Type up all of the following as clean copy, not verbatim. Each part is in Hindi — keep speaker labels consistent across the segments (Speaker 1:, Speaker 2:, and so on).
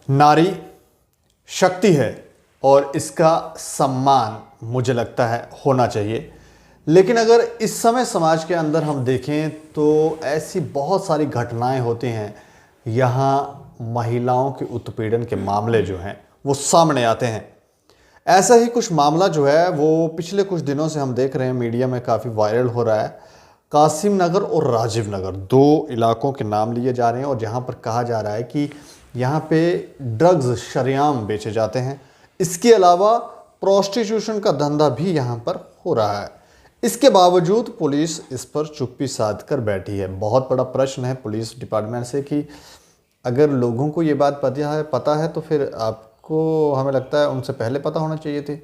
Speaker 1: नारी शक्ति है और इसका सम्मान मुझे लगता है होना चाहिए। लेकिन अगर इस समय समाज के अंदर हम देखें तो ऐसी बहुत सारी घटनाएं होती हैं, यहाँ महिलाओं के उत्पीड़न के मामले जो हैं वो सामने आते हैं। ऐसा ही कुछ मामला जो है वो पिछले कुछ दिनों से हम देख रहे हैं, मीडिया में काफ़ी वायरल हो रहा है। कासिम नगर और राजीव नगर, दो इलाकों के नाम लिए जा रहे हैं और जहाँ पर कहा जा रहा है कि यहाँ पे ड्रग्स शरेआम बेचे जाते हैं। इसके अलावा प्रोस्टिट्यूशन का धंधा भी यहाँ पर हो रहा है। इसके बावजूद पुलिस इस पर चुप्पी साध कर बैठी है। बहुत बड़ा प्रश्न है पुलिस डिपार्टमेंट से कि अगर लोगों को ये बात पता है तो फिर आपको, हमें लगता है, उनसे पहले पता होना चाहिए थी।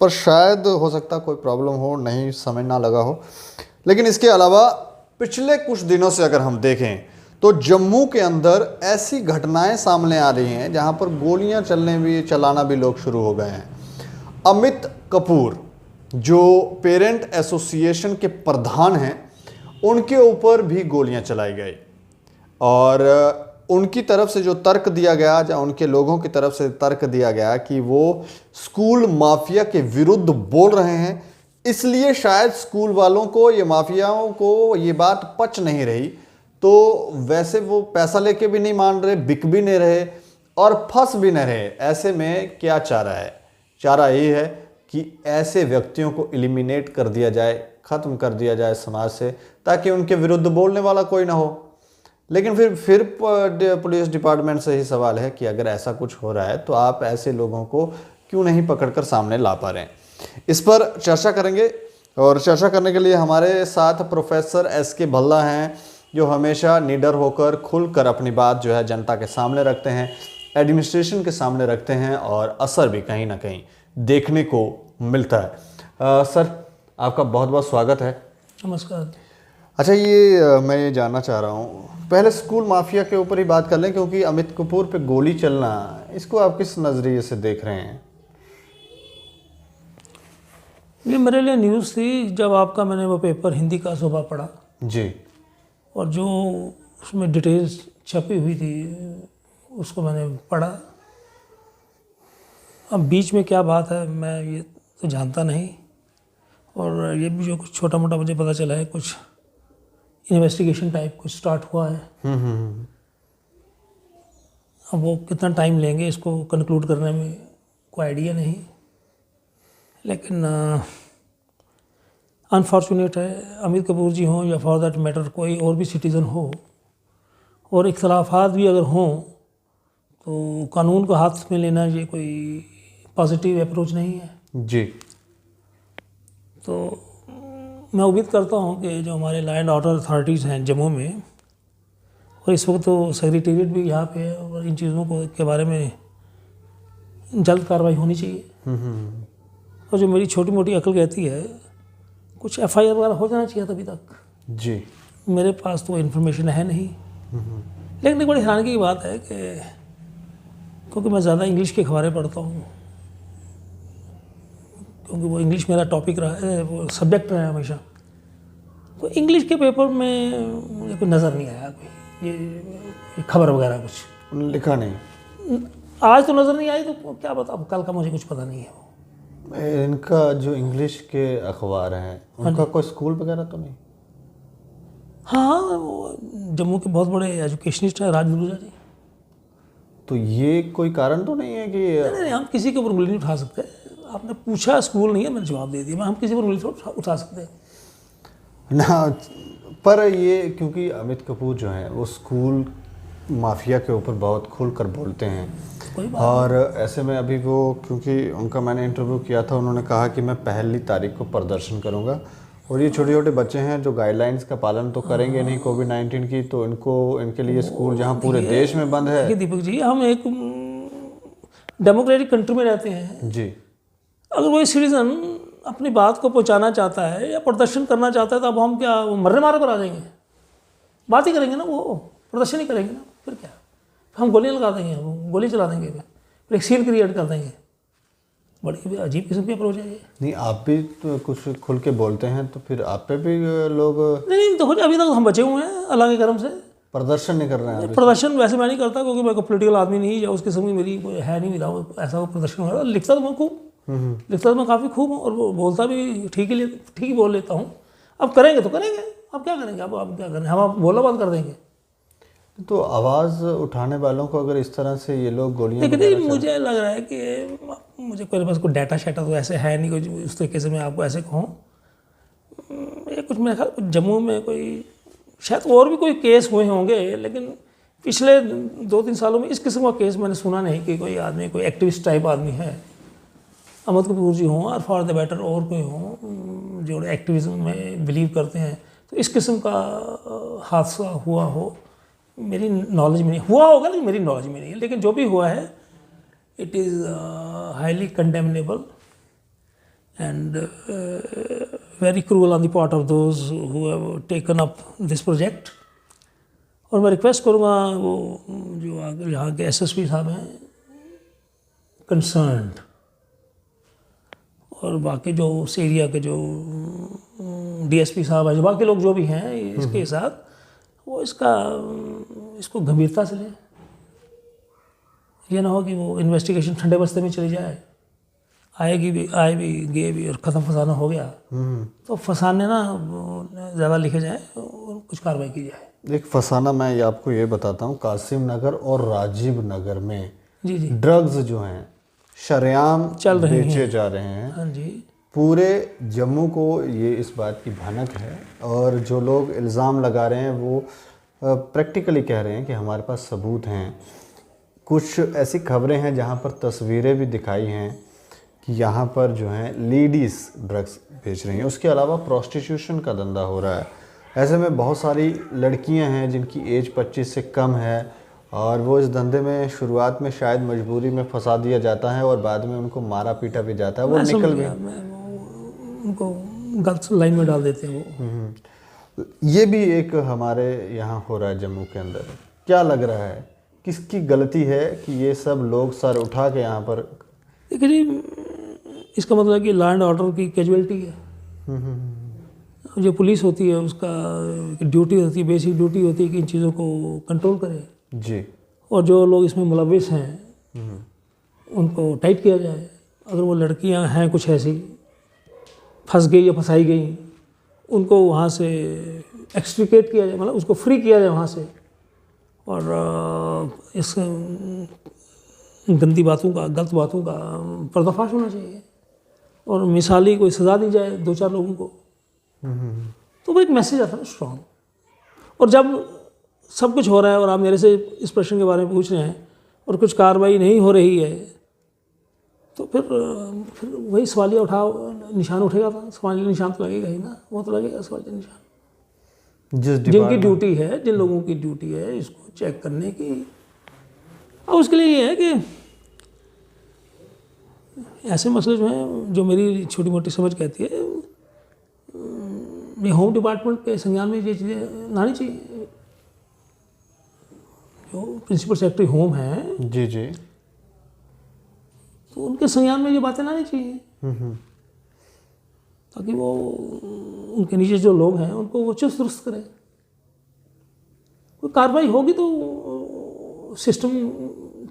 Speaker 1: पर शायद हो सकता कोई प्रॉब्लम हो, नहीं समझ ना लगा हो। लेकिन इसके अलावा पिछले कुछ दिनों से अगर हम देखें तो जम्मू के अंदर ऐसी घटनाएं सामने आ रही हैं जहां पर गोलियां चलाना भी लोग शुरू हो गए हैं। अमित कपूर जो पेरेंट एसोसिएशन के प्रधान हैं, उनके ऊपर भी गोलियां चलाई गई और उनकी तरफ से जो तर्क दिया गया, या उनके लोगों की तरफ से तर्क दिया गया कि वो स्कूल माफिया के विरुद्ध बोल रहे हैं, इसलिए शायद स्कूल वालों को, ये माफियाओं को ये बात पच नहीं रही। तो वैसे वो पैसा लेके भी नहीं मान रहे, बिक भी नहीं रहे और फंस भी नहीं रहे। ऐसे में क्या चारा है? चारा ये है कि ऐसे व्यक्तियों को एलिमिनेट कर दिया जाए, ख़त्म कर दिया जाए समाज से, ताकि उनके विरुद्ध बोलने वाला कोई ना हो। लेकिन फिर पुलिस डिपार्टमेंट से ही सवाल है कि अगर ऐसा कुछ हो रहा है तो आप ऐसे लोगों को क्यों नहीं पकड़कर सामने ला पा रहे हैं। इस पर चर्चा करेंगे और चर्चा करने के लिए हमारे साथ प्रोफेसर एस.के. भल्ला हैं, जो हमेशा निडर होकर खुलकर अपनी बात जो है जनता के सामने रखते हैं, एडमिनिस्ट्रेशन के सामने रखते हैं और असर भी कहीं ना कहीं देखने को मिलता है। सर, आपका बहुत बहुत स्वागत है।
Speaker 2: नमस्कार।
Speaker 1: अच्छा, ये मैं ये जानना चाह रहा हूँ, पहले स्कूल माफिया के ऊपर ही बात कर लें, क्योंकि अमित कपूर पे गोली चलना, इसको आप किस नज़रिए से देख रहे हैं?
Speaker 2: ये मेरे लिए न्यूज़ थी जब आपका मैंने वो पेपर हिंदी का सुबह पढ़ा
Speaker 1: जी,
Speaker 2: और जो उसमें डिटेल्स छपी हुई थी उसको मैंने पढ़ा। अब बीच में क्या बात है मैं ये तो जानता नहीं, और ये भी जो कुछ छोटा मोटा मुझे पता चला है, कुछ इन्वेस्टिगेशन टाइप कुछ स्टार्ट हुआ है। अब वो कितना टाइम लेंगे इसको कंक्लूड करने में कोई आइडिया नहीं, लेकिन अनफॉर्चुनेट है, अमित कपूर जी हों या फॉर दैट मैटर कोई और भी सिटीज़न हो, और इख्तलाफात भी अगर हों तो कानून को हाथ में लेना ये कोई पॉजिटिव अप्रोच नहीं है
Speaker 1: जी।
Speaker 2: तो मैं उम्मीद करता हूँ कि जो हमारे लॉ एंड ऑर्डर अथॉरिटीज़ हैं जम्मू में, और इस वक्त तो सेक्रेटेरिएट भी यहाँ पे है, और इन चीज़ों को के बारे में जल्द कार्रवाई होनी चाहिए। और जो मेरी छोटी मोटी अकल कहती है, कुछ एफआईआर वगैरह हो जाना चाहिए था अभी तक
Speaker 1: जी।
Speaker 2: मेरे पास तो इन्फॉर्मेशन है नहीं। लेकिन एक बड़ी हैरानी की बात है कि क्योंकि मैं ज़्यादा इंग्लिश की अखबारें पढ़ता हूँ, क्योंकि वो इंग्लिश मेरा टॉपिक रहा है, वो सब्जेक्ट रहा है हमेशा, तो इंग्लिश के पेपर में मुझे कोई नज़र नहीं आया कोई ये खबर वगैरह कुछ
Speaker 1: लिखा नहीं।
Speaker 2: आज तो नज़र नहीं आई, तो क्या बता, कल का मुझे कुछ पता नहीं है।
Speaker 1: इनका जो इंग्लिश के अखबार हैं उनका कोई स्कूल वगैरह तो नहीं?
Speaker 2: हाँ, वो जम्मू के बहुत बड़े एजुकेशनिस्ट हैं, राज मलूजा जी।
Speaker 1: तो ये कोई कारण तो नहीं है कि
Speaker 2: नहीं, हम किसी के ऊपर उंगली नहीं उठा सकते। आपने पूछा स्कूल नहीं है, मैंने जवाब दे दिया। हम किसी पर उंगली उठा सकते
Speaker 1: ना। पर ये क्योंकि अमित कपूर जो हैं वो स्कूल माफिया के ऊपर बहुत खुलकर बोलते हैं, और ऐसे में अभी वो, क्योंकि उनका मैंने इंटरव्यू किया था, उन्होंने कहा कि मैं 1 तारीख को प्रदर्शन करूंगा, और ये छोटे छोटे बच्चे हैं जो गाइडलाइंस का पालन तो करेंगे नहीं कोविड-19 की, तो इनके लिए स्कूल जहां पूरे देश में बंद है।
Speaker 2: दीपक जी, हम एक डेमोक्रेटिक कंट्री में रहते हैं
Speaker 1: जी।
Speaker 2: अगर कोई सिटीजन अपनी बात को पहुंचाना चाहता है या प्रदर्शन करना चाहता है, तो अब हम क्या मरने मारे पर आ जाएंगे? बात ही करेंगे ना, वो प्रदर्शन ही करेंगे ना, फिर क्या? हम गोलियां लगा देंगे, हम गोली चला देंगे, फिर एक सीन क्रिएट कर देंगे। बड़ी अजीब किस्म की अप्रोच है ये।
Speaker 1: नहीं, आप भी तो कुछ खुल के बोलते हैं, तो फिर आप पे भी लोग
Speaker 2: नहीं, तो अभी तक हम बचे हुए हैं अल्लाह के करम से।
Speaker 1: प्रदर्शन नहीं कर रहे हैं आप?
Speaker 2: प्रदर्शन वैसे मैं नहीं करता क्योंकि मैं कोई पोलिटिकल आदमी नहीं, या उस किस्म की मेरी कोई है नहीं, मेरा ऐसा वो प्रदर्शन हो रहा। लिखता तो मैं खूब, लिखता तो मैं काफ़ी खूब हूँ, और वो बोलता भी ठीक ही बोल लेता हूँ। अब करेंगे तो करेंगे, अब क्या करेंगे, अब क्या करेंगे, हम आप बोलना बंद कर देंगे?
Speaker 1: तो आवाज़ उठाने वालों को अगर इस तरह से ये लोग गोलियां
Speaker 2: लेकिन मुझे लग रहा है कि मुझे कोई पास कोई डाटा शाटा तो ऐसे है नहीं कोई उस तरीके से मैं आपको ऐसे कहूँ। ये कुछ मेरे ख्याल जम्मू में कोई शायद और भी कोई केस हुए होंगे, लेकिन पिछले 2-3 सालों में इस किस्म का केस मैंने सुना नहीं कि कोई आदमी, कोई एक्टिविस्ट टाइप आदमी है, अहमद कपूर जी हों और फॉर द बेटर और कोई हों जो एक्टिविज्म में बिलीव करते हैं, तो इस किस्म का हादसा हुआ हो मेरी नॉलेज में नहीं। हुआ होगा लेकिन मेरी नॉलेज में नहीं है। लेकिन जो भी हुआ है it is highly condemnable and very cruel on the part of those who have taken up this project. और मैं रिक्वेस्ट करूँगा वो जो यहाँ के एसएसपी साहब हैं कंसर्न्ड, और बाकी जो उस एरिया के जो डीएसपी साहब हैं, जो बाकी लोग जो भी हैं इसके साथ, वो इसको गंभीरता से लें। ये ना हो कि वो इन्वेस्टिगेशन ठंडे बस्ते में चली जाए, आए भी गए भी और ख़त्म फसाना हो गया, तो फसाने ना ज़्यादा लिखे जाए और कुछ कार्रवाई की जाए।
Speaker 1: एक फसाना मैं ये आपको ये बताता हूँ, कासिम नगर और राजीव नगर में
Speaker 2: जी
Speaker 1: ड्रग्स जो हैं शरेआम बेचे जा रहे हैं।
Speaker 2: हाँ जी,
Speaker 1: पूरे जम्मू को ये इस बात की भनक है, और जो लोग इल्ज़ाम लगा रहे हैं वो प्रैक्टिकली कह रहे हैं कि हमारे पास सबूत हैं। कुछ ऐसी खबरें हैं जहां पर तस्वीरें भी दिखाई हैं कि यहाँ पर जो हैं लेडीज़ ड्रग्स बेच रही हैं। उसके अलावा प्रोस्टिट्यूशन का धंधा हो रहा है। ऐसे में बहुत सारी लड़कियां हैं जिनकी एज 25 से कम है, और वो इस धंधे में शुरुआत में शायद मजबूरी में फंसा दिया जाता है और बाद में उनको मारा पीटा भी जाता है। वो निकल भी
Speaker 2: उनको गलत लाइन में डाल देते हैं वो।
Speaker 1: ये भी एक हमारे यहाँ हो रहा है जम्मू के अंदर। क्या लग रहा है किसकी गलती है कि ये सब लोग सर उठा के यहाँ पर?
Speaker 2: देखिए जी, इसका मतलब कि लॉ एंड ऑर्डर की कैजुअलिटी है। जो पुलिस होती है उसका ड्यूटी होती है, बेसिक ड्यूटी होती है कि इन चीज़ों को कंट्रोल करे
Speaker 1: जी,
Speaker 2: और जो लोग इसमें मुलविस हैं उनको टाइट किया जाए। अगर वो लड़कियां हैं कुछ ऐसी फंस गई या फंसाई गई, उनको वहाँ से एक्सट्रिकेट किया जाए, मतलब उसको फ्री किया जाए वहाँ से, और इस गंदी बातों का, गलत बातों का पर्दाफाश होना चाहिए, और मिसाली कोई सज़ा दी जाए 2-4 लोगों को, तो वो एक मैसेज आता है स्ट्रॉन्ग। और जब सब कुछ हो रहा है और आप मेरे से इस प्रश्न के बारे में पूछ रहे हैं और कुछ कार्रवाई नहीं हो रही है, तो फिर वही सवालिया निशान उठेगा था। सवालिया निशान तो लगेगा ही ना, वो तो लगेगा सवालिया निशान। जिनकी ड्यूटी है, जिन लोगों की ड्यूटी है इसको चेक करने की, और उसके लिए ये है कि ऐसे मसले जो हैं, जो मेरी छोटी मोटी समझ कहती है, ये होम डिपार्टमेंट के संज्ञान में ये चीज़ें लानी चाहिए। जो प्रिंसिपल सेक्रेटरी होम हैं
Speaker 1: जी जी,
Speaker 2: तो उनके संज्ञान में ये बातें लानी चाहिए, ताकि वो उनके नीचे जो लोग हैं उनको वो चुस्त दुरुस्त करें। कोई कार्रवाई होगी तो सिस्टम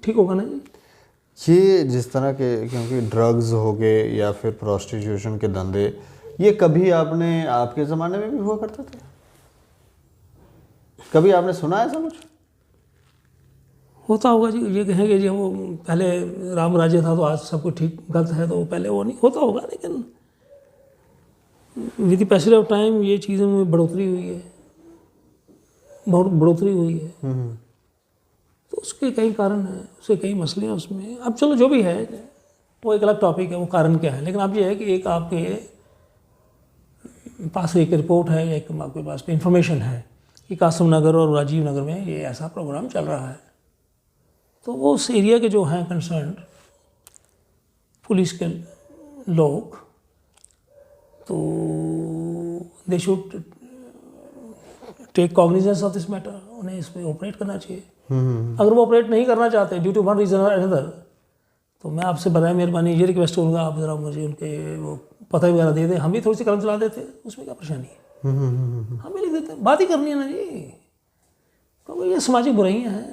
Speaker 2: ठीक होगा ना जी।
Speaker 1: ये जिस तरह के, क्योंकि ड्रग्स हो गए या फिर प्रोस्टिट्यूशन के धंधे, ये कभी आपके ज़माने में भी हुआ करते थे? कभी आपने सुना ऐसा कुछ?
Speaker 2: होता होगा जी। ये कहेंगे जी वो पहले राम राज्य था तो आज सब कुछ ठीक गलत है, तो पहले वो नहीं होता होगा, लेकिन with the passage of time ये चीज़ों में बढ़ोतरी हुई है, बहुत बढ़ोतरी हुई है। तो उसके कई कारण हैं, उसके कई मसले हैं उसमें। अब चलो जो भी है वो एक अलग टॉपिक है, वो कारण क्या है। लेकिन अब ये है कि एक आपके पास एक रिपोर्ट है या एक आपके पास इंफॉर्मेशन है कि कासिम नगर और राजीव नगर में ये ऐसा प्रोग्राम चल रहा है, तो वो उस एरिया के जो हैं कंसर्न पुलिस के लोग, तो they should take cognizance of this matter. उन्हें इस पर ऑपरेट करना चाहिए। अगर वो ऑपरेट नहीं करना चाहते ड्यू टू वन रीज़न और अनदर, तो मैं आपसे बताया मेहरबानी ये रिक्वेस्ट करूँगा, आप ज़रा मुझे उनके वो पता वगैरह दे दें, हम भी थोड़ी सी कलम चला देते, उसमें क्या परेशानी है। हम भी लिख देते, बात ही करनी है ना जी। तो ये सामाजिक बुराइयाँ हैं,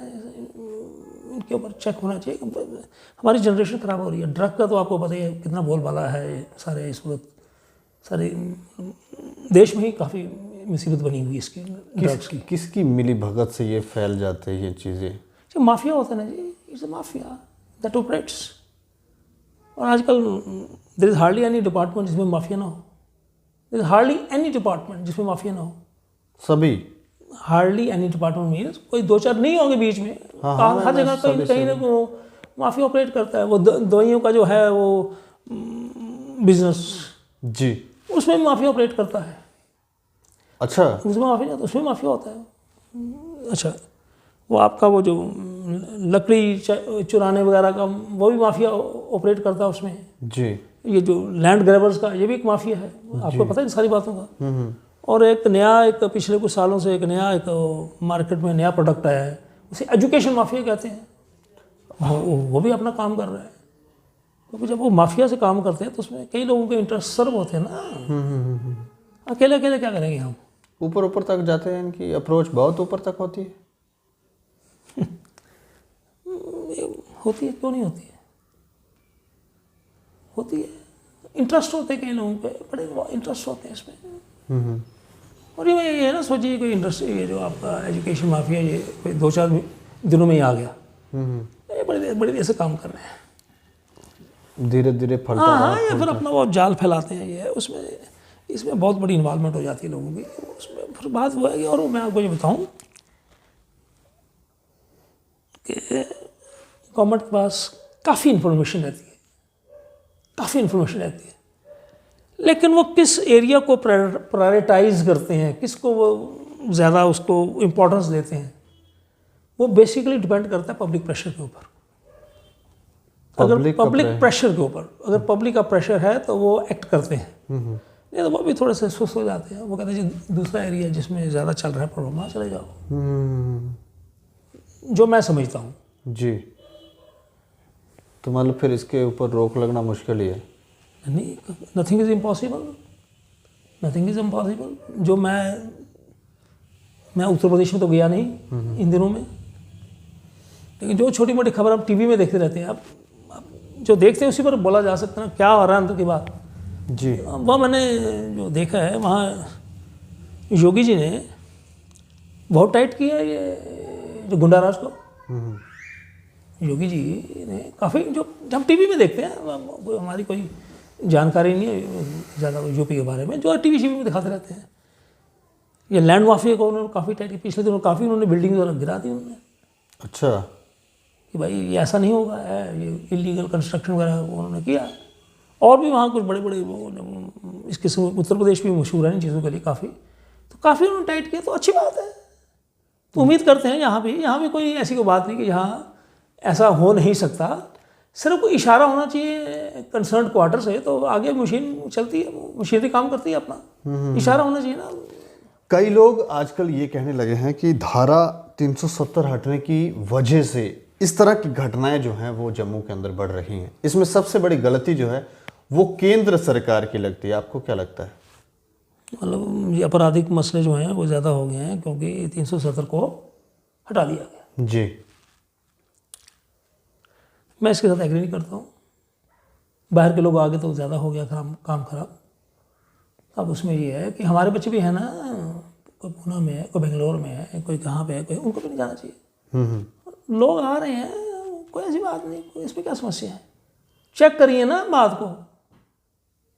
Speaker 2: इनके ऊपर चेक होना चाहिए। हमारी जनरेशन ख़राब हो रही है। ड्रग का तो आपको पता ही है कितना बोलबाला है सारे इस वक्त, सारे देश में ही काफ़ी मुसीबत बनी हुई है इसकी, ड्रग्स की।
Speaker 1: किसकी मिली भगत से ये फैल जाते हैं ये चीज़ें?
Speaker 2: जो माफिया होता है ना जी, it's a mafia that operates. और आजकल there is hardly any department जिसमें माफिया ना हो। There is hardly any department जिसमें माफिया ना हो।
Speaker 1: सभी
Speaker 2: हार्डली एनी डिपार्टमेंट मीन्स कोई दो चार नहीं होंगे बीच में।
Speaker 1: हाँ,
Speaker 2: हर जगह कहीं कहीं ना माफिया ऑपरेट करता है। वो दवाइयों का जो है वो बिजनेस
Speaker 1: जी,
Speaker 2: उसमें भी माफिया ऑपरेट करता है।
Speaker 1: अच्छा,
Speaker 2: उसमें माफिया नहीं होता, उसमें माफिया होता है। अच्छा, वो आपका वो जो लकड़ी चुराने वगैरह का वो भी माफिया ऑपरेट करता है उसमें
Speaker 1: जी।
Speaker 2: ये जो लैंड ग्रैबर्स का ये भी एक माफिया है, आपको पता है इन सारी बातों का। और एक नया, एक पिछले कुछ सालों से एक नया, एक मार्केट में नया प्रोडक्ट आया है, उसे एजुकेशन माफिया कहते हैं। वो भी अपना काम कर रहा है, क्योंकि जब वो माफिया से काम करते हैं तो उसमें कई लोगों के इंटरेस्ट सर्व होते हैं ना। अकेले अकेले क्या करेंगे हम?
Speaker 1: ऊपर ऊपर तक जाते हैं, इनकी अप्रोच बहुत ऊपर तक होती है।
Speaker 2: होती है, क्यों नहीं होती है? होती है। इंटरेस्ट होते हैं कई लोगों के, बड़े इंटरेस्ट होते हैं इसमें। और ये है ना, सोचिए कोई इंडस्ट्री, ये जो आपका एजुकेशन माफिया, ये कोई दो चार दिनों में ही आ गया, ये बड़े देर से काम कर रहे हैं,
Speaker 1: धीरे धीरे फलता
Speaker 2: हाँ, ये फिर अपना वो जाल फैलाते हैं। ये उसमें इसमें बहुत बड़ी इन्वॉल्वमेंट हो जाती है लोगों की उसमें। फिर बात वो है कि, और मैं आपको ये बताऊँ कि गवर्नमेंट के पास काफ़ी इन्फॉर्मेशन रहती है, काफ़ी इन्फॉर्मेशन रहती है, लेकिन वो किस एरिया को प्रायोरिटाइज करते हैं, किसको वो ज़्यादा उसको इम्पोर्टेंस देते हैं, वो बेसिकली डिपेंड करता है पब्लिक प्रेशर के ऊपर। अगर पब्लिक प्रेशर के ऊपर, अगर पब्लिक का प्रेशर है तो वो एक्ट करते हैं, नहीं तो वो भी थोड़े से सुस्त हो जाते हैं। वो कहते हैं जी दूसरा एरिया जिसमें ज़्यादा चल रहा है प्रॉब्लम, वहाँ चले जाओ। जो मैं समझता हूँ
Speaker 1: जी। तो मतलब फिर इसके ऊपर रोक लगना मुश्किल ही है।
Speaker 2: नहीं, nothing is impossible, nothing is impossible. जो मैं उत्तर प्रदेश में तो गया नहीं इन दिनों में, लेकिन जो छोटी मोटी खबर आप टीवी में देखते रहते हैं, आप जो देखते हैं उसी पर बोला जा सकता है ना क्या हो रहा है अंदर की बात
Speaker 1: जी।
Speaker 2: वह मैंने जो देखा है, वहाँ योगी जी ने बहुत टाइट किया है ये जो गुंडा राज को। योगी जी ने काफ़ी, जो हम टीवी में देखते हैं, हमारी कोई जानकारी नहीं है ज़्यादा यूपी के बारे में, जो टीवी में दिखाते रहते हैं। ये लैंड माफिया को उन्होंने काफ़ी टाइट किया, पिछले दिनों काफ़ी उन्होंने बिल्डिंग गिरा दी उन्होंने।
Speaker 1: अच्छा,
Speaker 2: कि भाई ये ऐसा नहीं होगा है, ये इलीगल कंस्ट्रक्शन वगैरह उन्होंने किया। और भी वहाँ कुछ बड़े बड़े इस किस्म, उत्तर प्रदेश भी मशहूर है इन चीज़ों के लिए काफ़ी, तो काफ़ी उन्होंने टाइट किया, तो अच्छी बात है। तो उम्मीद करते हैं यहाँ भी कोई ऐसी कोई बात नहीं कि यहाँ ऐसा हो नहीं सकता, सिर्फ कोई इशारा होना चाहिए कंसर्न क्वार्टर से, तो आगे मशीन चलती है, मशीनरी काम करती है अपना, इशारा होना चाहिए ना।
Speaker 1: कई लोग आजकल ये कहने लगे हैं कि धारा 370 हटने की वजह से इस तरह की घटनाएं जो हैं वो जम्मू के अंदर बढ़ रही हैं। इसमें सबसे बड़ी गलती जो है वो केंद्र सरकार की लगती है। आपको क्या लगता है?
Speaker 2: मतलब ये आपराधिक मसले जो हैं वो ज़्यादा हो गए हैं, क्योंकि 370 को हटा दिया गया।
Speaker 1: जी,
Speaker 2: मैं इसके साथ एग्री नहीं करता हूँ। बाहर के लोग आगे तो ज़्यादा हो गया काम खराब। अब उसमें ये है कि हमारे बच्चे भी हैं ना, कोई पूना में है, कोई बेंगलोर में है, कोई कहाँ पे है, कोई, उनको भी नहीं जाना चाहिए। लोग आ रहे हैं, कोई ऐसी बात नहीं, कोई इसमें क्या समस्या है? चेक करिए ना बात को।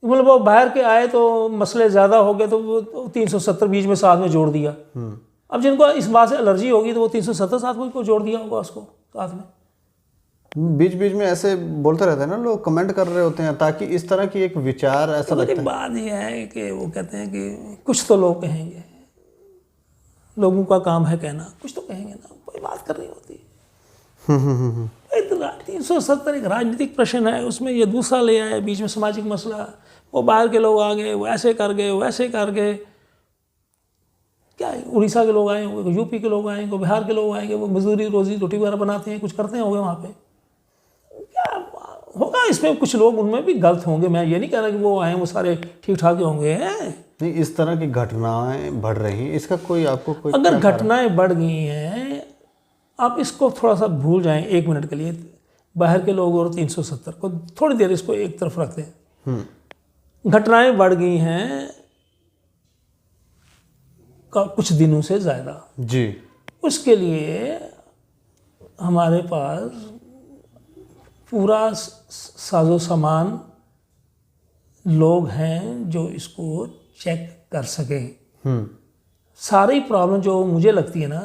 Speaker 2: मतलब वो बाहर के आए तो मसले ज़्यादा हो गए तो वो 370 बीच में साथ में जोड़ दिया। अब जिनको इस बात से एलर्जी होगी तो वो 370 साथ में को जोड़ दिया होगा उसको साथ में।
Speaker 1: बीच बीच में ऐसे बोलते रहते हैं ना लोग, कमेंट कर रहे होते हैं, ताकि इस तरह की एक विचार ऐसा लगता है।
Speaker 2: बात यह है कि वो कहते हैं कि कुछ तो लोग कहेंगे, लोगों का काम है कहना, कुछ तो कहेंगे ना, कोई बात कर रही होती। 370 एक राजनीतिक प्रश्न है, उसमें ये दूसरा ले आए बीच में सामाजिक मसला, वो बाहर के लोग आ गए, वो ऐसे कर गए, वो ऐसे कर गए। क्या है, उड़ीसा के लोग आए, यूपी के लोग आएंगे, बिहार के लोग आएंगे, वो मजदूरी रोजी रोटी वगैरह बनाते हैं, कुछ करते हैं, होंगे वहाँ पे। क्या होगा इसमें? कुछ लोग उनमें भी गलत होंगे, मैं ये नहीं कह रहा कि वो आए वो सारे ठीक ठाक ही होंगे।
Speaker 1: नहीं, इस तरह की घटनाएं बढ़ रही हैं, इसका कोई आपको कोई
Speaker 2: अगर घटनाएं बढ़ गई हैं आप इसको थोड़ा सा भूल जाएं 1 मिनट के लिए, बाहर के लोग और 370 को थोड़ी देर इसको एक तरफ रखते हैं। घटनाएं बढ़ गई हैं कुछ दिनों से ज़्यादा
Speaker 1: जी।
Speaker 2: उसके लिए हमारे पास पूरा साजो सामान लोग हैं जो इसको चेक कर सकें। सारी प्रॉब्लम जो मुझे लगती है ना,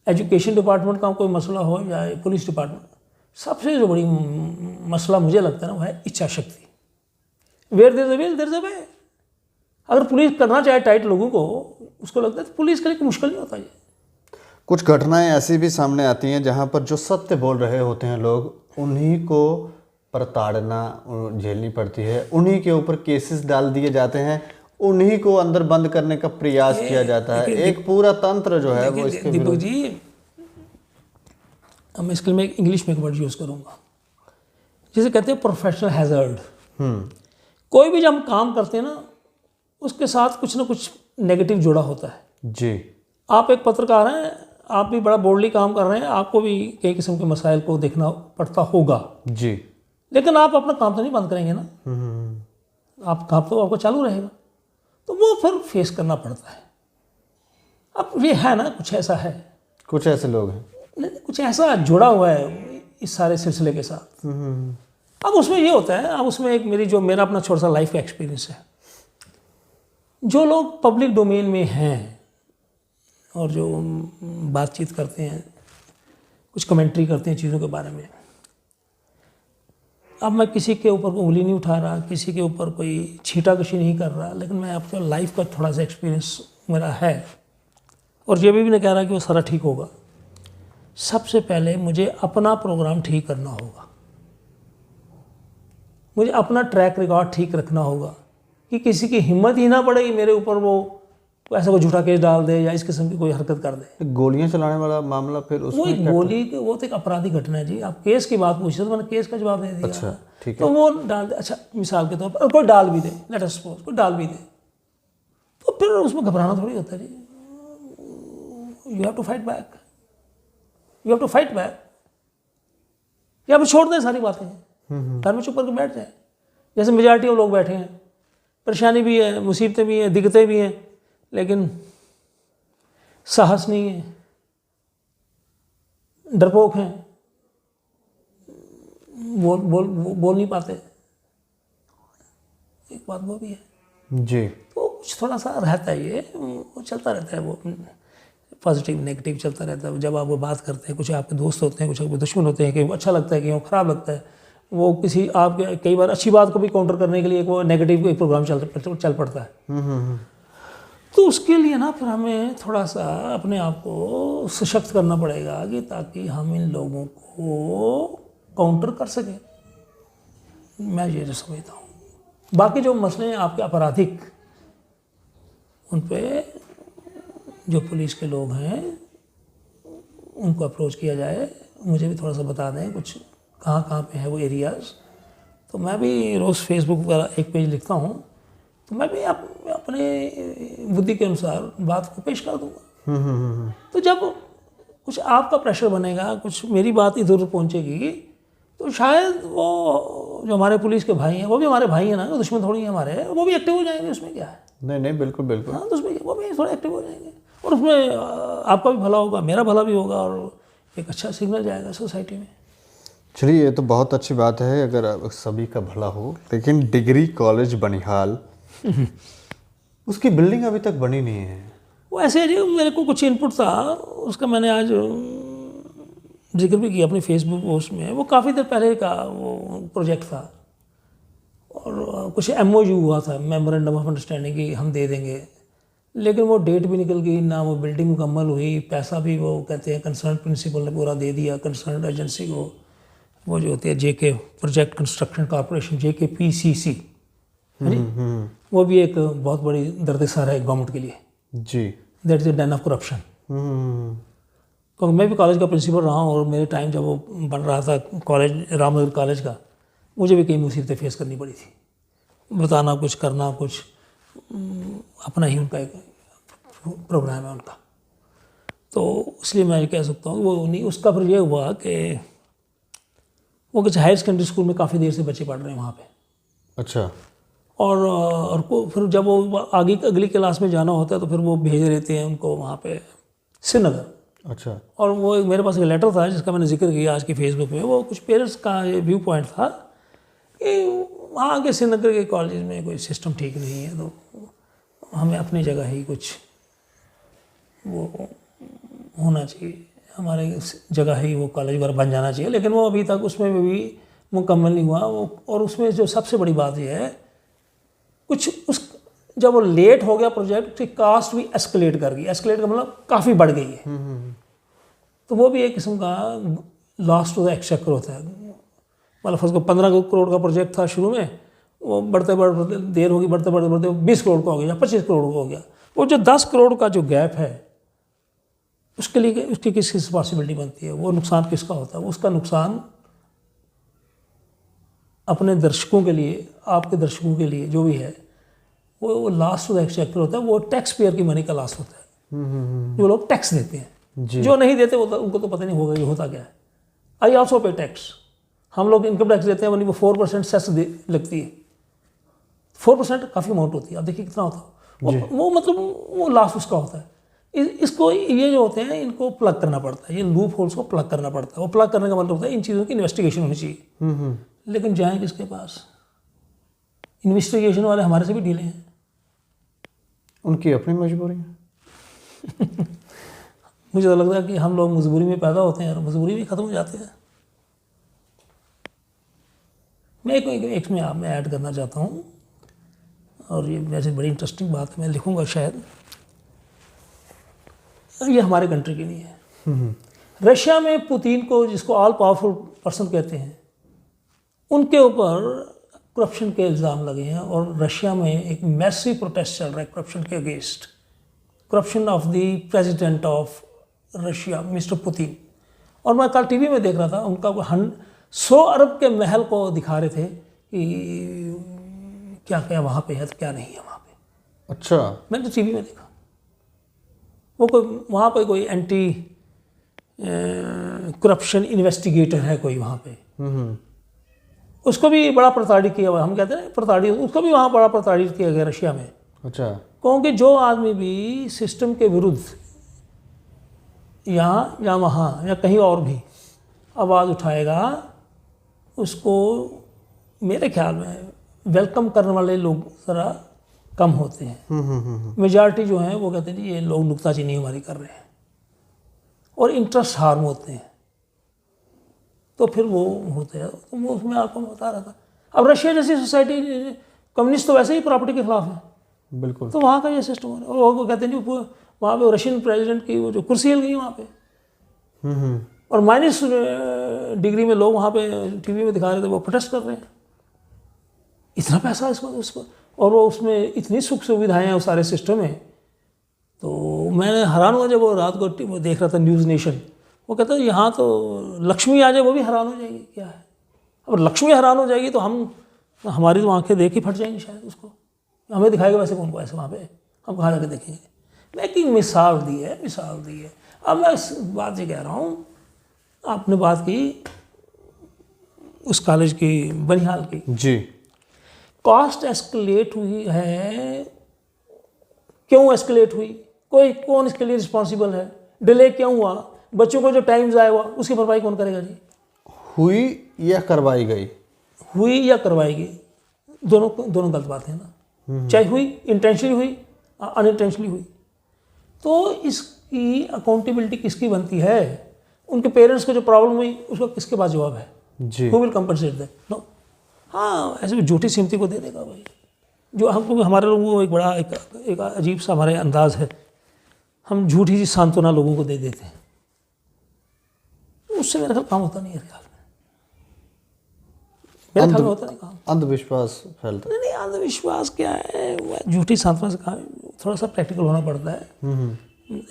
Speaker 2: एजुकेशन डिपार्टमेंट का कोई मसला हो या पुलिस डिपार्टमेंट, सबसे जो बड़ी मसला मुझे लगता है ना वो है इच्छा शक्ति। Where there is a will there is a way. अगर पुलिस करना चाहे टाइट लोगों को, उसको लगता है तो पुलिस के लिए कोई मुश्किल नहीं होता ये।
Speaker 1: कुछ घटनाएं ऐसी भी सामने आती हैं जहां पर जो सत्य बोल रहे होते हैं लोग, उन्हीं को प्रताड़ना झेलनी पड़ती है, उन्हीं के ऊपर केसेस डाल दिए जाते हैं, उन्हीं को अंदर बंद करने का प्रयास किया जाता है। एक पूरा तंत्र जो है वो इसके
Speaker 2: दीपक जी, अब मैं इसके लिए इंग्लिश में एक वर्ड यूज़ करूँगा, जिसे कहते हैं प्रोफेशनल हैजर्ड। कोई भी जब हम काम करते हैं ना, उसके साथ कुछ ना कुछ नेगेटिव जुड़ा होता है
Speaker 1: जी।
Speaker 2: आप एक पत्रकार हैं, आप भी बड़ा बोल्डली काम कर रहे हैं, आपको भी कई किस्म के मसाइल को देखना पड़ता होगा
Speaker 1: जी।
Speaker 2: लेकिन आप अपना काम तो नहीं बंद करेंगे ना, आप काम तो आपको चालू रहेगा, तो वो फिर फेस करना पड़ता है। अब ये है ना, कुछ ऐसा है,
Speaker 1: कुछ ऐसे लोग हैं,
Speaker 2: कुछ ऐसा जुड़ा हुआ है इस सारे सिलसिले के साथ। अब उसमें ये होता है, अब उसमें एक मेरा अपना छोटा सा लाइफ का एक्सपीरियंस है। जो लोग पब्लिक डोमेन में हैं और जो बातचीत करते हैं, कुछ कमेंट्री करते हैं चीज़ों के बारे में, अब मैं किसी के ऊपर उंगली नहीं उठा रहा, किसी के ऊपर कोई छींटाकशी नहीं कर रहा, लेकिन मैं आपको लाइफ का थोड़ा सा एक्सपीरियंस मेरा है और ये भी नहीं कह रहा कि वो सारा ठीक होगा। सबसे पहले मुझे अपना प्रोग्राम ठीक करना होगा, मुझे अपना ट्रैक रिकॉर्ड ठीक रखना होगा कि किसी की हिम्मत ही ना पड़े कि मेरे ऊपर वो ऐसा कोई झूठा केस डाल दे या इस किस्म की कोई हरकत कर दे।
Speaker 1: गोलियां चलाने वाला मामला फिर
Speaker 2: वो
Speaker 1: उसमें
Speaker 2: एक गोली, वो तो एक आपराधिक घटना है जी। आप केस की बात पूछ रहे तो मैंने केस का जवाब दे दिया।
Speaker 1: अच्छा, ठीक है।
Speaker 2: तो वो डाल दे, अच्छा मिसाल के तौर पर कोई डाल भी दे, लेट अस सपोज कोई डाल भी दे, तो फिर उसमें घबराना थोड़ी होता है जी। You have to fight back, you have to fight back. या फिर छोड़ दें सारी बातें, घर में चुप करके बैठ जाए, जैसे मेजॉरिटी ऑफ लोग बैठे हैं। परेशानी भी है, मुसीबतें भी हैं, दिक्कतें भी हैं, लेकिन साहस नहीं है, डरपोक हैं, बोल नहीं पाते। एक बात वो भी है
Speaker 1: जी।
Speaker 2: तो कुछ थोड़ा सा रहता है, ये वो चलता रहता है, वो पॉजिटिव नेगेटिव चलता रहता है। जब आप वो बात करते हैं, कुछ आपके दोस्त होते हैं, कुछ आपके दुश्मन होते हैं, कहीं वो अच्छा लगता है, कहीं वो ख़राब लगता है। वो किसी आपके कई बार अच्छी बात को भी काउंटर करने के लिए वो नेगेटिव एक प्रोग्राम चल पड़ता है। तो उसके लिए ना फिर हमें थोड़ा सा अपने आप को सशक्त करना पड़ेगा कि ताकि हम इन लोगों को काउंटर कर सकें। मैं ये जो समझता हूँ, बाकी जो मसले हैं आपके आपराधिक, उन पे जो पुलिस के लोग हैं उनको अप्रोच किया जाए। मुझे भी थोड़ा सा बता दें कुछ कहाँ पे है वो एरियाज़, तो मैं भी रोज़ फेसबुक पर एक पेज लिखता हूँ, तो मैं भी अपने बुद्धि के अनुसार बात को पेश कर दूँगा। तो जब कुछ आपका प्रेशर बनेगा, कुछ मेरी बात इधर उधर पहुँचेगी, तो शायद वो जो हमारे पुलिस के भाई हैं, वो भी हमारे भाई हैं ना, दुश्मन थोड़ी हैं हमारे, वो भी एक्टिव हो जाएंगे। उसमें क्या है?
Speaker 1: नहीं, बिल्कुल बिल्कुल।
Speaker 2: हाँ, तो उसमें वो भी थोड़ा एक्टिव हो जाएंगे और उसमें आपका भी भला होगा, मेरा भला भी होगा और एक अच्छा सिग्नल जाएगा सोसाइटी में।
Speaker 1: चलिए, ये तो बहुत अच्छी बात है अगर सभी का भला हो, लेकिन डिग्री कॉलेज बनिहाल उसकी बिल्डिंग अभी तक बनी नहीं है।
Speaker 2: वो ऐसे जी, मेरे को कुछ इनपुट था, उसका मैंने आज जिक्र भी किया अपनी फेसबुक पोस्ट में। वो काफ़ी देर पहले का वो प्रोजेक्ट था और कुछ MOU हुआ था, मेमोरेंडम ऑफ अंडरस्टैंडिंग, की हम दे देंगे, लेकिन वो डेट भी निकल गई ना, वो बिल्डिंग मुकम्मल हुई, पैसा भी वो कहते हैं कंसर्न प्रिंसिपल ने पूरा दे दिया कंसर्न एजेंसी को, वो जो होती है JK project construction corporation, JKPCC, वो भी एक बहुत बड़ी दर्द-ए-सर है गवर्नमेंट के लिए
Speaker 1: जी।
Speaker 2: That is the den of corruption. क्योंकि मैं भी कॉलेज का प्रिंसिपल रहा हूँ और मेरे टाइम जब वो बन रहा था कॉलेज, रामनगर कॉलेज का, मुझे भी कई मुसीबतें फेस करनी पड़ी थी। बताना कुछ, करना कुछ, अपना ही उनका एक प्रोग्राम है उनका। तो इसलिए मैं कह सकता हूँ वो नहीं। उसका फिर ये हुआ कि वो कुछ हायर सेकेंडरी स्कूल में काफ़ी देर से बच्चे पढ़ रहे हैं वहाँ पे।
Speaker 1: अच्छा।
Speaker 2: और को फिर जब वो आगे अगली क्लास में जाना होता है तो फिर वो भेज देते हैं उनको वहाँ पे श्रीनगर।
Speaker 1: अच्छा।
Speaker 2: और वो मेरे पास एक लेटर था जिसका मैंने जिक्र किया आज की फेसबुक में। वो कुछ पेरेंट्स का व्यू पॉइंट था कि वहाँ के श्रीनगर के कॉलेज में कोई सिस्टम ठीक नहीं है, तो हमें अपनी जगह ही कुछ वो होना चाहिए, हमारे जगह ही वो कॉलेज वगैरह बन जाना चाहिए। लेकिन वो अभी तक उसमें भी मुकम्मल नहीं हुआ वो। और उसमें जो सबसे बड़ी बात यह है, कुछ उस जब वो लेट हो गया प्रोजेक्ट की कास्ट भी एस्केलेट कर गई। एस्केलेट का मतलब काफ़ी बढ़ गई है। तो वो भी एक किस्म का लॉस टू द एक्सचेकर होता है। मतलब फर्स्ट को 15 करोड़ का प्रोजेक्ट था शुरू में, वो बढ़ते बढ़ते देर होगी, बढ़ते बढ़ते बढ़ते 20 करोड़ का हो गया या 25 करोड़ का हो गया। वो जो 10 करोड़ का जो गैप है उसके लिए उसकी किसकी रिस्पॉन्सिबिलिटी बनती है? वो नुकसान किसका होता है? उसका नुकसान अपने दर्शकों के लिए, आपके दर्शकों के लिए जो भी है, वो लास्ट टू द एक्सचेकर होता है। वो टैक्स पेयर की मनी का लास्ट होता है। जो लोग टैक्स देते हैं, जो नहीं देते वो उनको तो पता नहीं होगा ये होता क्या है। आई ऑल्सो पे टैक्स। हम लोग इनकम टैक्स देते हैं, वो 4% सेस लगती है। 4% काफ़ी अमाउंट होती है। आप देखिए कितना होता है वो मतलब वो लास्ट उसका होता है। इसको ये जो होते हैं इनको प्लग करना पड़ता है, ये लूप होल्स को प्लग करना पड़ता है। वो प्लग करने का मतलब होता है इन चीज़ों की इन्वेस्टिगेशन होनी चाहिए। लेकिन जाएं किसके पास? इन्वेस्टिगेशन वाले हमारे से भी ढीले हैं।
Speaker 1: उनकी अपनी मजबूरी है।
Speaker 2: मुझे तो लगता है कि हम लोग मजबूरी में पैदा होते हैं और मजबूरी में ख़त्म हो जाते हैं। मैं एक में आप में ऐड करना चाहता हूँ, और ये वैसे बड़ी इंटरेस्टिंग बात मैं लिखूँगा शायद। ये हमारे कंट्री की नहीं है। रशिया में पुतिन को, जिसको ऑल पावरफुल पर्सन कहते हैं, उनके ऊपर करप्शन के इल्ज़ाम लगे हैं। और रशिया में एक मैसिव प्रोटेस्ट चल रहा है करप्शन के against, corruption of the president of Russia mister Putin. और मैं कल टीवी में देख रहा था, उनका 100 अरब के महल को दिखा रहे थे कि क्या क्या वहाँ पे है तो क्या नहीं है वहाँ पे।
Speaker 1: अच्छा।
Speaker 2: मैंने तो टीवी में देखा। वो कोई वहाँ पे कोई एंटी करप्शन इन्वेस्टिगेटर है कोई वहाँ पे, उसको भी बड़ा प्रताड़ित किया हुआ। हम कहते हैं प्रताड़ित, उसको भी वहाँ बड़ा प्रताड़ित किया गया रशिया में।
Speaker 1: अच्छा।
Speaker 2: क्योंकि जो आदमी भी सिस्टम के विरुद्ध यहाँ या वहाँ या कहीं और भी आवाज़ उठाएगा, उसको मेरे ख्याल में वेलकम करने वाले लोग ज़रा कम होते हैं। मेजॉरिटी जो है वो कहते हैं जी ये लोग नुक्ताचीनी हमारी कर रहे हैं, और इंटरेस्ट हार्म होते हैं, तो फिर वो होते हैं। तो वो उसमें आपको बता रहा था। अब रशिया जैसी सोसाइटी, कम्युनिस्ट तो वैसे ही प्रॉपर्टी के खिलाफ है,
Speaker 1: बिल्कुल।
Speaker 2: तो वहाँ का ये सिस्टम है। वो कहते हैं जी वहाँ पे रशियन प्रेसिडेंट की वो जो कुर्सी हिल गई वहाँ पे, और माइनस डिग्री में लोग वहाँ पे टीवी में दिखा रहे थे, वो प्रोटेस्ट कर रहे हैं। इतना पैसा इस पर, और वो उसमें इतनी सुख सुविधाएं हैं उस सारे सिस्टम में। तो मैंने हैरान हुआ जब वो रात को वो देख रहा था न्यूज़ नेशन। वो कहता है यहाँ तो लक्ष्मी आ जाए वो भी हैरान हो जाएगी, क्या है। अब लक्ष्मी हैरान हो जाएगी तो हमारी तो आंखें देख ही फट जाएंगी शायद उसको। हमें दिखाएगा वैसे कौन को ऐसे वहाँ पे, हम कहाँ जाके देखेंगे। लेकिन मिसाल दी है। अब मैं इस बात से कह रहा हूँ, आपने बात की उस कॉलेज की बनिहाल की
Speaker 1: जी।
Speaker 2: कॉस्ट एस्केलेट हुई है, क्यों एस्केलेट हुई, कौन इसके लिए रिस्पॉन्सिबल है, डिले क्यों हुआ, बच्चों को जो टाइम ज़ाया हुआ उसकी भरपाई कौन करेगा जी?
Speaker 1: हुई या करवाई गई?
Speaker 2: हुई या करवाई गई, दोनों गलत बात है ना। चाहे हुई इंटेंशनली हुई, अनइंटेंशनली हुई, तो इसकी अकाउंटेबिलिटी किसकी बनती है? उनके पेरेंट्स को जो प्रॉब्लम हुई उसका किसके पास जवाब है
Speaker 1: जी?
Speaker 2: Who will compensate that? No. हाँ, ऐसे झूठी सिमती को दे देगा भाई। जो हमको हमारे लोगों को एक बड़ा एक अजीब सा हमारे अंदाज है, हम झूठी सी सांत्वना लोगों को दे देते हैं। उससे मेरा ख्याल काम होता नहीं है, मेरे ख्याल में होता नहीं काम।
Speaker 1: अंधविश्वास फैलता है।
Speaker 2: नहीं, अंधविश्वास क्या है, झूठी सांत्वना से काम, थोड़ा सा प्रैक्टिकल होना पड़ता है।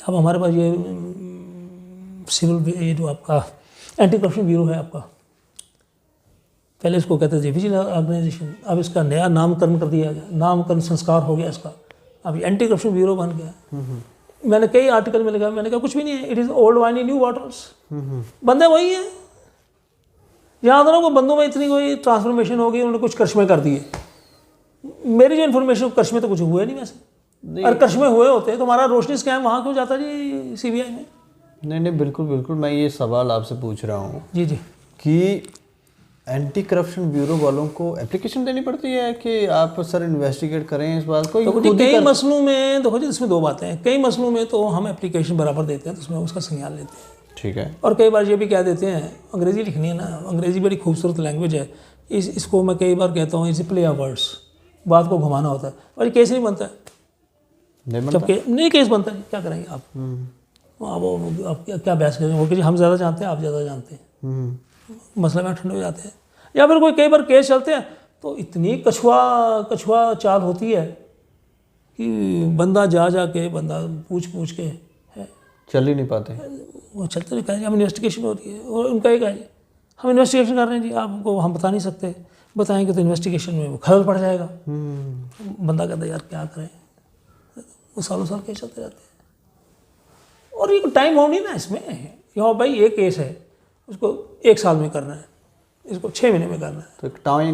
Speaker 2: अब हमारे पास ये सिविल, ये जो आपका एंटी करप्शन ब्यूरो है आपका, पहले इसको कहते थे विजिलेंस ऑर्गेनाइजेशन, अब इसका नया नामकरण कर दिया गया, नामकरण संस्कार हो गया इसका, अब एंटी करप्शन ब्यूरो बन गया। मैंने कई आर्टिकल में लिखा, मैंने कहा कुछ भी नहीं है, it is old wine in new waters. बंदे वही है। याद रखो, बंदों में इतनी कोई ट्रांसफॉर्मेशन हो गई, उन्होंने कुछ करिश्मे कर दिए। मेरी जो इन्फॉर्मेशन, करिश्मे तो कुछ हुए नहीं वैसे। अगर करिश्मे हुए होते तो हमारा रोशनी स्कैम वहाँ क्यों जाता जी CBI में?
Speaker 1: नहीं, बिल्कुल बिल्कुल, मैं ये सवाल आपसे पूछ रहा हूँ
Speaker 2: जी
Speaker 1: कि एंटी करप्शन ब्यूरो वालों को एप्लीकेशन देनी पड़ती है कि आप सर इन्वेस्टिगेट करें इस बात को?
Speaker 2: तो कई मसलों में देखो जी, इसमें दो बातें हैं। कई मसलों में तो हम एप्लीकेशन बराबर देते हैं, तो उसमें उसका संज्ञान लेते हैं,
Speaker 1: ठीक है।
Speaker 2: और कई बार ये भी कह देते हैं, अंग्रेजी लिखनी है ना, अंग्रेजी बड़ी खूबसूरत लैंग्वेज है, इसको मैं कई बार कहता हूँ इस प्ले ऑफ वर्ड्स, बात को घुमाना होता है, और ये केस नहीं बनता है। नहीं केस बनता है, क्या करेंगे आप? आप क्या बहस करेंगे? वो कि हम ज़्यादा जानते हैं, आप ज़्यादा जानते हैं, मसले में ठंडे हो जाते हैं। या फिर कई बार केस चलते हैं तो इतनी कछुआ चाल होती है कि बंदा जा के बंदा पूछ के है,
Speaker 1: चल ही नहीं पाते,
Speaker 2: वो चलते नहीं, कहें हम इन्वेस्टिगेशन हो रही है, और उनका एक है हम इन्वेस्टिगेशन कर रहे हैं जी, आपको हम बता नहीं सकते, बताएंगे तो इन्वेस्टिगेशन में वो खलल पड़ जाएगा। बंदा कहता है यार क्या करें, वो सालों साल केस चलते रहते हैं। और ये टाइम बाउंड ही ना इसमें, यहाँ भाई ये केस है, उसको 1 साल में करना है, इसको 6 महीने में करना है,
Speaker 1: तो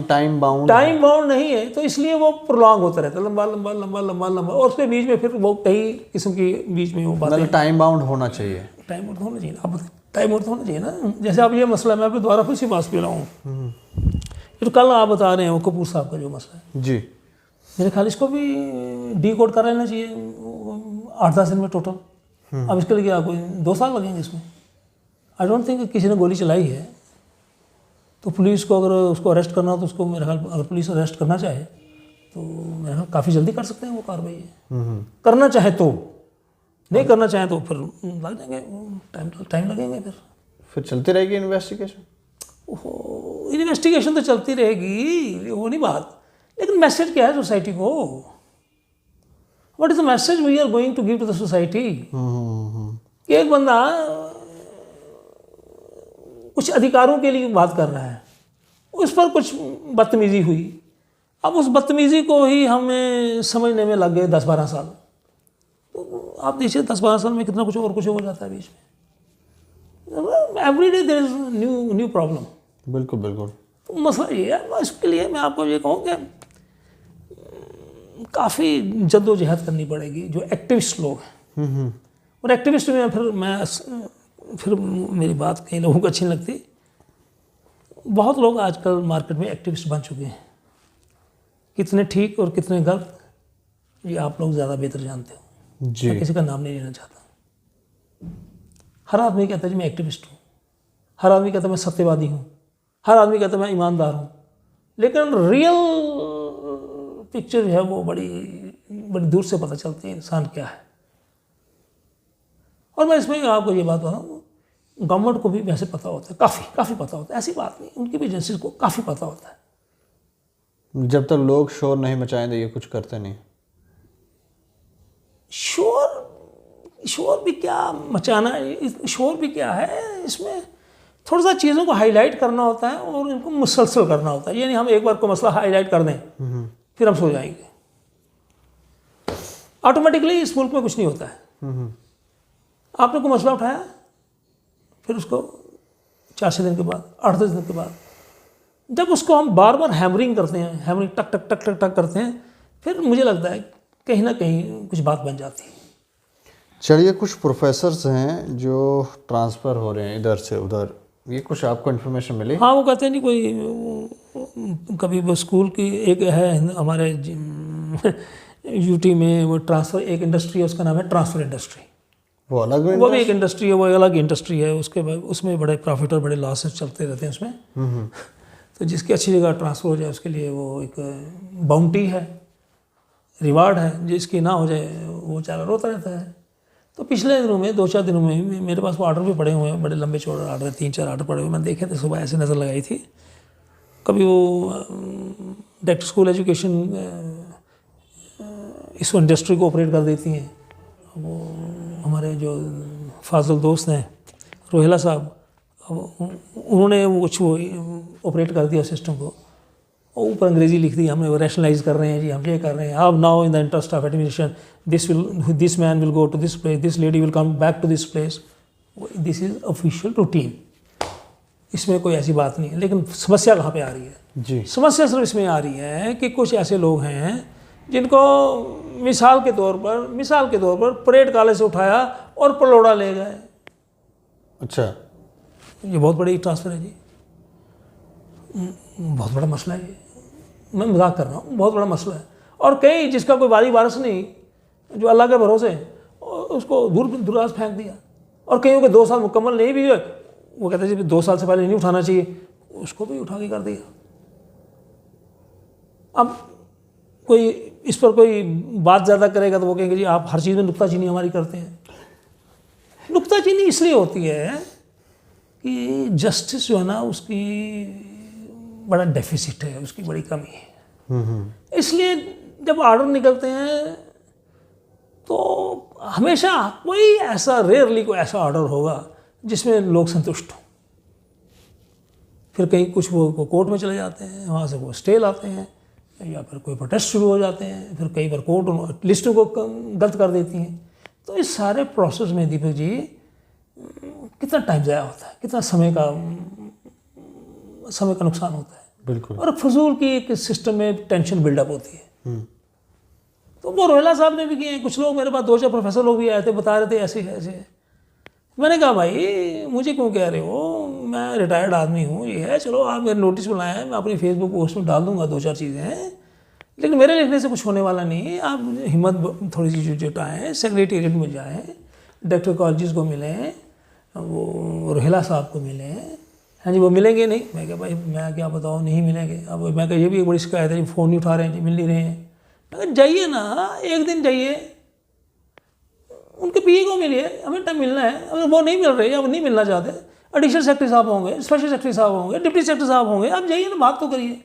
Speaker 1: टाइम बाउंड
Speaker 2: नहीं है, तो इसलिए वो प्रोलॉन्ग होता रहता है, लंबा लंबा लंबा लंबा लंबा, और उसके बीच में फिर वो कई किस्म की बीच में वो बातें।
Speaker 1: टाइम बाउंड होना चाहिए,
Speaker 2: टाइम बाउंड होना चाहिए, आप टाइम बाउंड होना चाहिए ना। जैसे आप ये मसला, मैं आपको दोबारा फिर से पास पे रहा हूँ, तो कल आप बता रहे हैं वो कपूर साहब का जो मसला है
Speaker 1: जी,
Speaker 2: मेरे ख्याल इसको भी डीकोड कर लेना चाहिए 8-10 दिन में टोटल। अब इसके लिए क्या कोई 2 साल लगेंगे इसमें? आई डोंट थिंक किसी ने गोली चलाई है तो पुलिस को अगर उसको अरेस्ट करना हो तो उसको मेरे ख्याल अगर पुलिस अरेस्ट करना चाहे तो मेरे ख्याल काफ़ी जल्दी कर सकते हैं वो कार्रवाई। करना चाहे तो, नहीं करना चाहे तो फिर लग जाएंगे, टाइम लगेंगे, फिर चलती रहेगी इन्वेस्टिगेशन। इन्वेस्टिगेशन तो चलती रहेगी, वो नहीं बात, लेकिन मैसेज क्या है सोसाइटी को? What is the message we are going to give to the society? एक बंदा कुछ अधिकारों के लिए बात कर रहा है, उस पर कुछ बदतमीजी हुई, अब उस बदतमीजी को ही हमें समझने में लग गए 10-12 साल। तो आप देखिए 10-12 साल में कितना कुछ और कुछ हो जाता है बीच में। Every day there is new problem. बिल्कुल बिल्कुल। तो मसला ये है, इसके लिए मैं आपको ये कहूँ कि काफ़ी जद्दोजहद करनी पड़ेगी जो एक्टिविस्ट लोग हैं। और एक्टिविस्ट में फिर मेरी बात कई लोगों को अच्छी नहीं लगती। बहुत लोग आजकल मार्केट में एक्टिविस्ट बन चुके हैं, कितने ठीक और कितने गलत ये आप लोग ज़्यादा बेहतर जानते हो जी। मैं किसी का नाम नहीं लेना चाहता। हर आदमी कहता है जी मैं एक्टिविस्ट हूँ, हर आदमी कहता है मैं सत्यवादी हूँ, हर आदमी कहता है मैं ईमानदार हूँ, लेकिन रियल पिक्चर है वो बड़ी दूर से पता चलती है इंसान क्या है। और मैं इसमें आपको ये बात बताऊँ, गवर्नमेंट को भी वैसे पता होता है, काफ़ी पता होता है, ऐसी बात नहीं, उनकी भी एजेंसीज को काफ़ी पता होता है।
Speaker 1: जब तक लोग शोर नहीं मचाएं तो ये कुछ करते नहीं। शोर भी क्या मचाना है, शोर भी क्या है, इसमें थोड़ा सा चीज़ों को हाईलाइट करना होता है और इनको मुसलसल करना होता है। यानी हम एक बार को मसला हाईलाइट कर दें फिर हम सो जाएंगे, ऑटोमेटिकली इस मुल्क में कुछ नहीं होता है। आपने कोई मसला उठाया, फिर उसको 4-6 दिन के बाद, 8-10 दिन के बाद, जब उसको हम बार बार हैमरिंग करते हैं, हैमरिंग टक टक टक टक टक करते हैं, फिर मुझे लगता है कहीं ना कहीं कुछ बात बन जाती है। चलिए, कुछ प्रोफेसर्स हैं जो ट्रांसफ़र हो रहे हैं इधर से उधर, ये कुछ आपको इन्फॉर्मेशन मिली? हाँ, वो कहते हैं नहीं कोई कभी वो स्कूल की एक है हमारे यूटी में वो ट्रांसफ़र, एक इंडस्ट्री है उसका नाम है ट्रांसफ़र इंडस्ट्री। वो भी एक इंडस्ट्री है, वो अलग इंडस्ट्री है, उसके बाद उसमें बड़े प्रॉफिट और बड़े लॉसेस चलते रहते हैं उसमें। तो जिसकी अच्छी जगह ट्रांसफ़र हो जाए उसके लिए वो एक बाउंटी है, रिवार्ड है, जिसकी ना हो जाए वो बेचारा रोता रहता है। तो पिछले दिनों में 2-4 दिनों में मेरे पास वो ऑर्डर भी पड़े हुए हैं, बड़े लंबे चौड़े ऑर्डर, 3-4 ऑर्डर पड़े हुए, मैंने देखे थे, सुबह ऐसे नज़र लगाई थी। कभी वो डायरेक्ट स्कूल एजुकेशन इस इंडस्ट्री को ऑपरेट कर देती हैं। वो हमारे जो फाजल दोस्त हैं रोहिला साहब, उन्होंने वो कुछ वो ऑपरेट कर दिया सिस्टम को,
Speaker 2: और ऊपर अंग्रेजी लिख दी हमने, वो रैशनलाइज कर रहे हैं जी, हम ये कर रहे हैं, अब now in the interest of administration this man will go to this place, this lady will come back to this place. This is official routine, इसमें कोई ऐसी बात नहीं है। लेकिन समस्या कहाँ पे आ रही है
Speaker 1: जी?
Speaker 2: समस्या सिर्फ इसमें आ रही है कि कुछ ऐसे लोग हैं जिनको मिसाल के तौर पर परेड कॉलेज से उठाया और पलोड़ा ले गए।
Speaker 1: अच्छा,
Speaker 2: ये बहुत बड़ी ट्रांसफ़र है जी, बहुत बड़ा मसला है ये, मैं मजाक कर रहा हूँ, बहुत बड़ा मसला है। और कई जिसका कोई वारी वारस नहीं, जो अल्लाह के भरोसे, उसको दूर दुराज फेंक दिया। और कईयों के 2 साल मुकम्मल नहीं भी हुए, वो कहते हैं जी 2 साल से पहले नहीं उठाना चाहिए, उसको भी उठा के कर दिया। अब कोई इस पर कोई बात ज़्यादा करेगा तो वो कहेंगे जी आप हर चीज़ में नुक्ताचीनी हमारी करते हैं। नुक्ताचीनी इसलिए होती है कि जस्टिस जो है ना, उसकी बड़ा डेफिसिट है, उसकी बड़ी कमी है। इसलिए जब ऑर्डर निकलते हैं तो हमेशा कोई ऐसा, रेयरली कोई ऐसा ऑर्डर होगा जिसमें लोग संतुष्ट हों। फिर कहीं कुछ वो कोर्ट में चले जाते हैं, वहाँ से वो स्टे लाते हैं, या फिर कोई प्रोटेस्ट शुरू हो जाते हैं, फिर कई बार कोर्ट लिस्ट को गलत कर देती हैं। तो इस सारे प्रोसेस में दीपक जी कितना टाइम ज़ाया होता है, कितना समय का नुकसान होता है।
Speaker 1: बिल्कुल।
Speaker 2: और फजूल की एक सिस्टम में टेंशन बिल्डअप होती है। तो वो रोहिला साहब ने भी किए हैं, कुछ लोग मेरे पास 2-4 प्रोफेसर लोग भी आए थे, बता रहे थे ऐसे ऐसे। मैंने कहा भाई मुझे क्यों कह रहे हो, मैं रिटायर्ड आदमी हूँ, ये है, चलो आप मेरे नोटिस बनाए हैं, मैं अपनी फेसबुक पोस्ट में डाल दूंगा 2-4 चीज़ें, लेकिन मेरे लिखने से कुछ होने वाला नहीं है। आप हिम्मत थोड़ी सी जुटाएँ, सेक्रेटेरिएट में जाएँ, डॉक्टर कॉलेज को मिलें, वो रोहिला साहब को मिलें। हाँ जी, वो मिलेंगे नहीं। मैं क्या भाई, मैं क्या बताऊँ, नहीं मिलेंगे। अब मैं क्या, ये भी एक बड़ी शिकायत है, फ़ोन नहीं उठा रहे हैं जी, मिल नहीं रहे हैं। मैं जाइए ना, एक दिन जाइए, उनके पीए को मिलिए, हमें टाइम मिलना है। अगर वो नहीं मिल रहे या वो नहीं मिलना चाहते, एडिशनल सेक्रेटरी साहब होंगे, स्पेशल सेक्रेटरी साहब होंगे, डिप्टी सेक्रेटरी साहब होंगे, आप जाइए ना, बात तो करिए।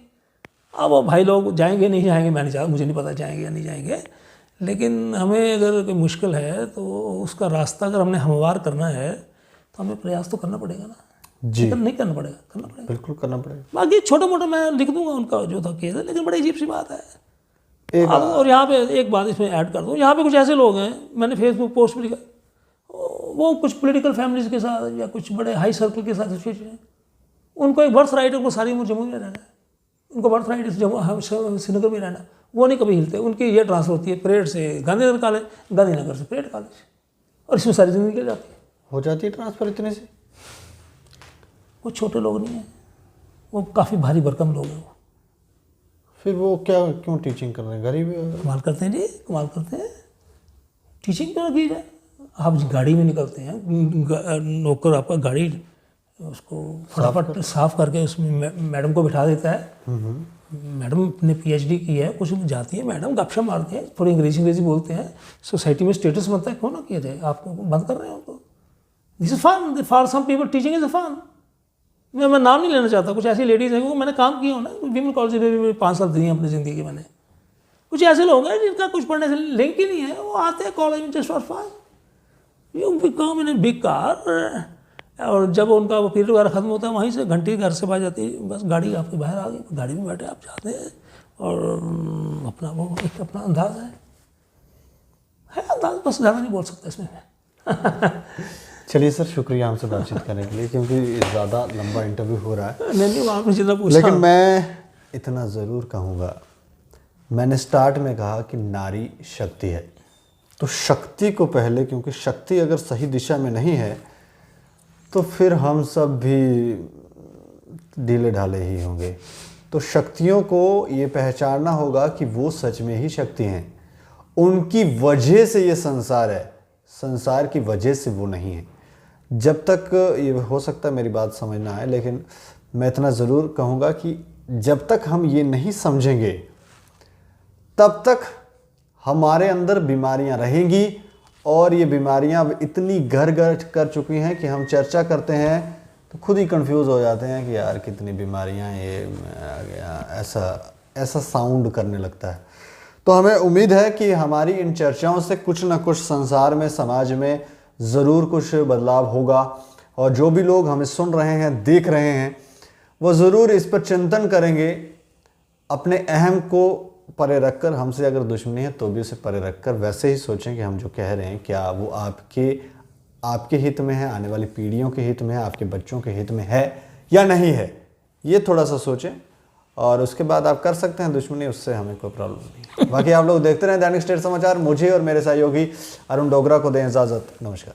Speaker 2: अब वो भाई लोग जाएंगे नहीं जाएंगे, मैं नहीं चाहता, मुझे नहीं पता जाएंगे या नहीं जाएंगे, लेकिन हमें अगर कोई मुश्किल है तो उसका रास्ता अगर हमने हमवार करना है तो हमें प्रयास तो करना पड़ेगा ना
Speaker 1: जी।
Speaker 2: नहीं करना पड़ेगा, करना पड़ेगा,
Speaker 1: बिल्कुल करना पड़ेगा।
Speaker 2: बाकी छोटा मोटा मैं लिख दूंगा उनका जो था केस है, लेकिन बड़ी अजीब सी बात है।
Speaker 1: एक
Speaker 2: और यहाँ पे एक बात इसमें ऐड कर दूँ, यहाँ पे कुछ ऐसे लोग हैं, मैंने फेसबुक पोस्ट में लिखा, वो कुछ पॉलिटिकल फैमिलीज के साथ या कुछ बड़े हाई सर्कल के साथ एसोसिएशन है, उनको एक बर्थ राइट है, उनको सारी उम्र जम्मू में रहना है, उनको बर्थ राइट जम्मू श्रीनगर में रहना, वो नहीं कभी हिलते। उनकी ये ट्रांसफर होती है परेड से गांधीनगर कॉलेज, गांधीनगर से परेड कॉलेज, और इसमें सारी ज़िंदगी निकल जाती है।
Speaker 1: हो जाती है ट्रांसफ़र इतने से?
Speaker 2: वो छोटे लोग नहीं हैं, वो काफ़ी भारी भरकम लोग हैं। वो
Speaker 1: फिर वो क्या, क्यों टीचिंग कर रहे हैं? गरीब
Speaker 2: कमाल करते हैं जी, कमाल करते हैं। टीचिंग क्यों की जाए? आप गाड़ी में निकलते हैं, नौकर आपका गाड़ी उसको फटाफट साफ करके उसमें मैडम को बिठा देता है। मैडम ने PhD की है, कुछ जाती है मैडम, गपशप मारते हैं, थोड़ी अंग्रेजी बोलते हैं, सोसाइटी में स्टेटस बनता है, क्यों ना किया जाए। आपको बंद कर रहे हैं उनको। This is fun for some people, teaching is a fun. मैं नाम नहीं लेना चाहता, कुछ ऐसी लेडीज़ हैं, क्योंकि मैंने काम किया हूँ ना, वीमेन कॉलेज में भी 5 साल दिए अपनी ज़िंदगी के। मैंने कुछ ऐसे लोग हैं जिनका कुछ पढ़ने से लिंक ही नहीं है, वो आते हैं कॉलेज में just for fun, you become in a big car, और जब उनका वो पीरियड वगैरह खत्म होता है, वहीं से घंटी घर से बाज जाती है, बस गाड़ी आपके बाहर आ गई, गाड़ी में बैठे आप जाते हैं, और अपना वो एक अपना अंदाज है अंदाज, बस ज़्यादा नहीं बोल सकता इसमें मैं।
Speaker 1: चलिए सर, शुक्रिया हमसे बातचीत करने के लिए, क्योंकि ज़्यादा लंबा इंटरव्यू हो रहा है।
Speaker 2: नहीं आपने जितना पूछा,
Speaker 1: लेकिन मैं इतना ज़रूर कहूँगा, मैंने स्टार्ट में कहा कि नारी शक्ति है, तो शक्ति को पहले, क्योंकि शक्ति अगर सही दिशा में नहीं है तो फिर हम सब भी ढीले ढाले ही होंगे। तो शक्तियों को ये पहचानना होगा कि वो सच में ही शक्ति हैं, उनकी वजह से ये संसार है, संसार की वजह से वो नहीं है। जब तक, ये हो सकता है मेरी बात समझ ना आए, लेकिन मैं इतना ज़रूर कहूँगा कि जब तक हम ये नहीं समझेंगे तब तक हमारे अंदर बीमारियां रहेंगी, और ये बीमारियां इतनी घर घर कर चुकी हैं कि हम चर्चा करते हैं तो खुद ही कंफ्यूज हो जाते हैं कि यार कितनी बीमारियां ये आ गया, ऐसा साउंड करने लगता है। तो हमें उम्मीद है कि हमारी इन चर्चाओं से कुछ ना कुछ संसार में, समाज में ज़रूर कुछ बदलाव होगा, और जो भी लोग हमें सुन रहे हैं, देख रहे हैं, वो ज़रूर इस पर चिंतन करेंगे, अपने अहम को परे रखकर, हमसे अगर दुश्मनी है तो भी उसे परे रखकर वैसे ही सोचें कि हम जो कह रहे हैं क्या वो आपके हित में है, आने वाली पीढ़ियों के हित में है, आपके बच्चों के हित में है या नहीं है। ये थोड़ा सा सोचें और उसके बाद आप कर सकते हैं दुश्मनी, उससे हमें कोई प्रॉब्लम नहीं। बाकी आप लोग देखते रहें दैनिक स्टेट समाचार। मुझे और मेरे सहयोगी अरुण डोगरा को दें इजाज़त। नमस्कार।